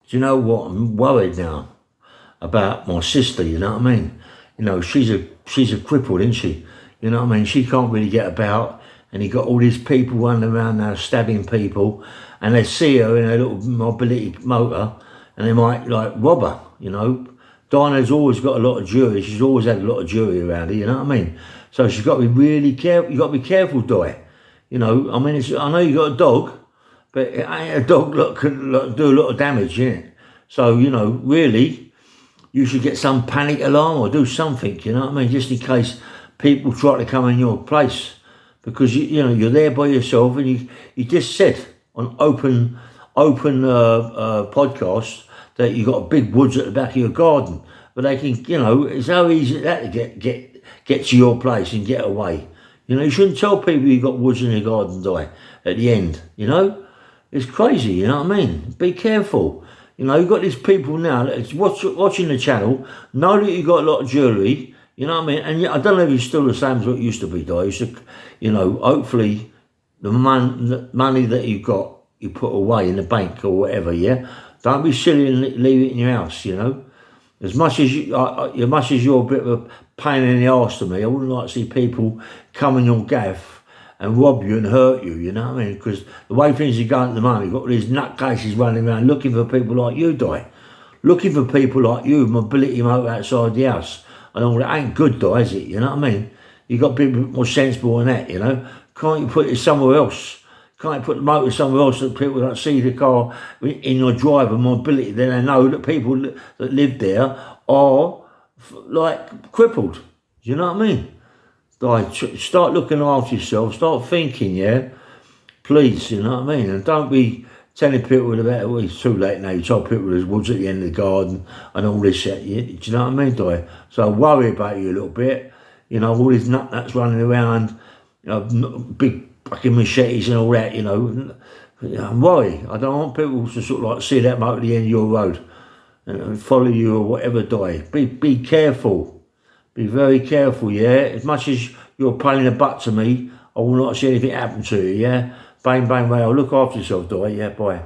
Do you know what? I'm worried now about my sister, you know what I mean? You know, she's a cripple, isn't she? You know what I mean? She can't really get about, and you got all these people running around now stabbing people, and they see her in a little mobility motor, and they might like rob her, you know. Dinah's always got a lot of jewelry. She's always had a lot of jewelry around her, you know what I mean? So she's got to be really careful. You got to be careful, Di. You know, I mean, I know you got a dog, but it ain't a dog that can do a lot of damage, innit? So, you know, really, you should get some panic alarm or do something, you know what I mean? Just in case people try to come in your place. Because, you know, you're there by yourself, and you just said on open podcast that you got big woods at the back of your garden. But they can, you know, it's how easy that to get to your place and get away. You know, you shouldn't tell people you got woods in your garden, Di, at the end, you know? It's crazy, you know what I mean? Be careful. You know, you've got these people now that's watching the channel, know that you've got a lot of jewellery, you know what I mean? And I don't know if it's still the same as what it used to be, Di. You know, hopefully the money that you've got, you put away in the bank or whatever, yeah? Don't be silly and leave it in your house, you know? As much as you're a bit of a pain in the arse to me, I wouldn't like to see people come in your gaff and rob you and hurt you, you know what I mean? Because the way things are going at the moment, you've got all these nutcases running around looking for people like you, Di. Looking for people like you, mobility motor outside the house. And all that ain't good, Di, is it? You know what I mean? You've got to be a bit more sensible than that, you know? Can't you put it somewhere else? Can't you put the motor somewhere else that people don't see the car in your drive and mobility? Then they know that people that live there are like crippled. Do you know what I mean? Like, start looking after yourself. Start thinking, yeah? Please, you know what I mean? And don't be telling people about, well, it's too late now. You tell people there's woods at the end of the garden and all this shit. Do you know what I mean, Di? So I worry about you a little bit. You know, all these nutnuts running around, you know, big fucking machetes and all that, you know. I'm worried. I don't want people to sort of like see that motor at the end of your road and follow you or whatever, Di. Be careful. Be very careful, yeah? As much as you're a pain in the butt to me, I will not see anything happen to you, yeah? Bang, bang, bang. I'll look after yourself, Di. Yeah, bye.